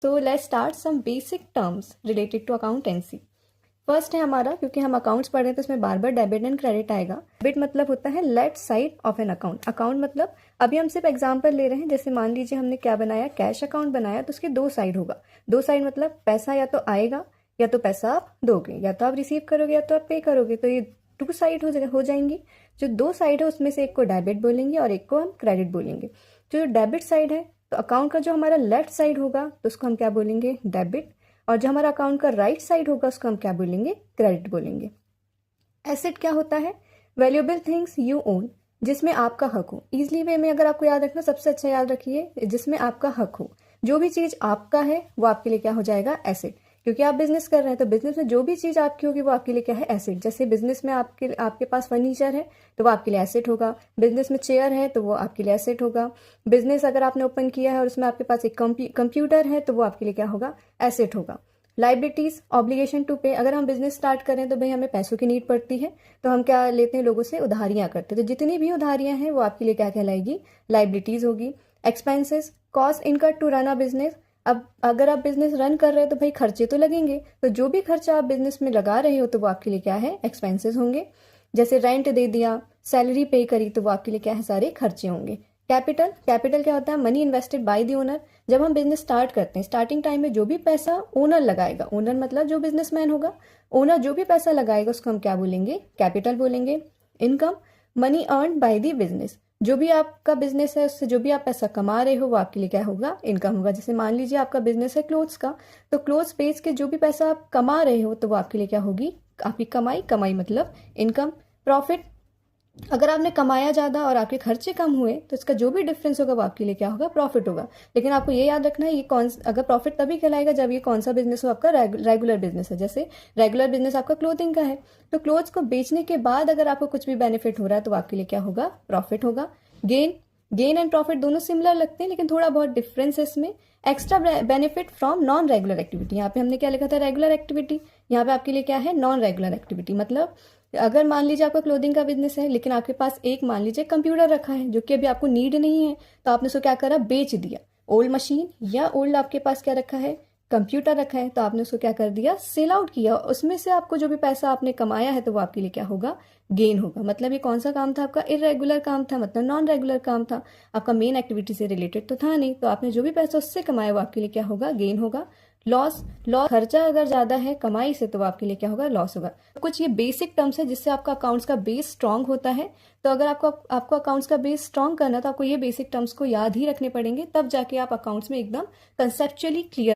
So let's start some basic terms related to accountancy. First है हमारा, क्योंकि हम अकाउंट्स पढ़ रहे हैं तो इसमें बार बार डेबिट एंड क्रेडिट आएगा। डेबिट मतलब होता है left side of an account. Account मतलब अभी हम सिर्फ एग्जांपल ले रहे हैं, जैसे मान लीजिए हमने क्या बनाया, कैश अकाउंट बनाया, तो उसके दो साइड होगा। दो साइड मतलब पैसा या तो आएगा या तो पैसा आप दोगे, या तो आप रिसीव करोगे या तो आप पे करोगे, तो ये टू साइड हो जाएंगी। जो दो साइड है उसमें से एक को डेबिट बोलेंगे और एक को हम क्रेडिट बोलेंगे। जो डेबिट साइड है तो अकाउंट का जो हमारा लेफ्ट साइड होगा तो उसको हम क्या बोलेंगे, डेबिट, और जो हमारा अकाउंट का राइट साइड होगा उसको हम क्या बोलेंगे, क्रेडिट बोलेंगे। एसेट क्या होता है, वैल्यूएबल थिंग्स यू ओन, जिसमें आपका हक हो। इजली वे में अगर आपको याद रखना, सबसे अच्छा याद रखिए, जिसमें आपका हक हो। जो भी चीज आपका है वो आपके लिए क्या हो जाएगा, एसेट। क्योंकि आप बिजनेस कर रहे हैं तो बिजनेस में जो भी चीज आपकी होगी वो आपके लिए क्या है, एसेट। जैसे बिजनेस में आपके पास फर्नीचर है तो वो आपके लिए एसेट होगा। बिजनेस में चेयर है तो वो आपके लिए एसेट होगा। बिजनेस अगर आपने ओपन किया है और उसमें आपके पास एक कंप्यूटर है तो वो आपके लिए क्या होगा, एसेट होगा। लाइबिलिटीज, ऑब्लिगेशन टू पे, अगर हम बिजनेस स्टार्ट करें तो भाई हमें पैसों की नीड पड़ती है तो हम क्या लेते हैं, लोगों से उधारियां करते हैं। तो जितनी भी उधारियां हैं वो आपके लिए क्या कहलाएगी, लाइबिलिटीज होगी। Expenses, cost incur to run a business, अब अगर आप बिजनेस रन कर रहे हो तो भाई खर्चे तो लगेंगे, तो जो भी खर्चा आप बिजनेस में लगा रहे हो तो वो आपके लिए क्या है, एक्सपेंसेस होंगे। जैसे रेंट दे दिया, सैलरी पे करी, तो वो आपके लिए क्या है, सारे खर्चे होंगे। कैपिटल, कैपिटल क्या होता है, money invested by the owner. जब हम बिजनेस स्टार्ट करते हैं, स्टार्टिंग टाइम में जो भी पैसा ओनर लगाएगा, ओनर मतलब जो बिजनेसमैन होगा, ओनर जो भी पैसा लगाएगा उसको हम क्या बोलेंगे, कैपिटल बोलेंगे। Income, money earn by the business, जो भी आपका बिजनेस है उससे जो भी आप पैसा कमा रहे हो वो आपके लिए क्या होगा, इनकम होगा। जैसे मान लीजिए आपका बिजनेस है क्लोथ्स का, तो क्लोथ्स बेच के जो भी पैसा आप कमा रहे हो तो वो आपके लिए क्या होगी, आपकी कमाई। कमाई मतलब इनकम। प्रॉफिट, अगर आपने कमाया ज्यादा और आपके खर्चे कम हुए तो इसका जो भी डिफरेंस होगा वो आपके लिए क्या होगा, प्रॉफिट होगा। लेकिन आपको ये याद रखना है, अगर प्रॉफिट तभी कहलाएगा जब ये कौन सा बिजनेस हो, आपका रेगुलर बिजनेस है। जैसे रेगुलर बिजनेस आपका क्लोथिंग का है तो क्लोथ्स को बेचने के बाद अगर आपको कुछ भी बेनिफिट हो रहा है तो आपके लिए क्या होगा, प्रॉफिट होगा। गेन एंड प्रॉफिट दोनों सिमिलर लगते हैं लेकिन थोड़ा बहुत डिफरेंस है इसमें। Extra benefit from non regular activity, यहाँ पे हमने क्या लिखा था, रेगुलर एक्टिविटी, यहाँ पे आपके लिए क्या है, नॉन रेगुलर एक्टिविटी। मतलब अगर मान लीजिए आपका क्लोथिंग का बिजनेस है लेकिन आपके पास एक मान लीजिए कंप्यूटर रखा है जो कि अभी आपको नीड नहीं है, तो आपने उसको क्या करा, बेच दिया। ओल्ड मशीन या ओल्ड आपके पास क्या रखा है, कंप्यूटर रखा है, तो आपने उसको क्या कर दिया, सेल आउट किया। उसमें से आपको जो भी पैसा आपने कमाया है तो वो आपके लिए क्या होगा, गेन होगा। मतलब ये कौन सा काम था आपका, इरेगुलर काम था, मतलब नॉन रेगुलर काम था, आपका मेन एक्टिविटी से रिलेटेड तो था नहीं, तो आपने जो भी पैसा उससे कमाया वो आपके लिए क्या होगा, गेन होगा। लॉस, खर्चा अगर ज्यादा है कमाई से तो वो आपके लिए क्या होगा, लॉस होगा। कुछ ये बेसिक टर्म्स है जिससे आपका अकाउंट्स का बेस स्ट्रांग होता है। तो अगर आपको अकाउंट्स का बेस स्ट्रांग करना तो आपको ये बेसिक टर्म्स को याद ही रखने पड़ेंगे, तब जाके आप अकाउंट्स में एकदम कंसेप्चुअली क्लियर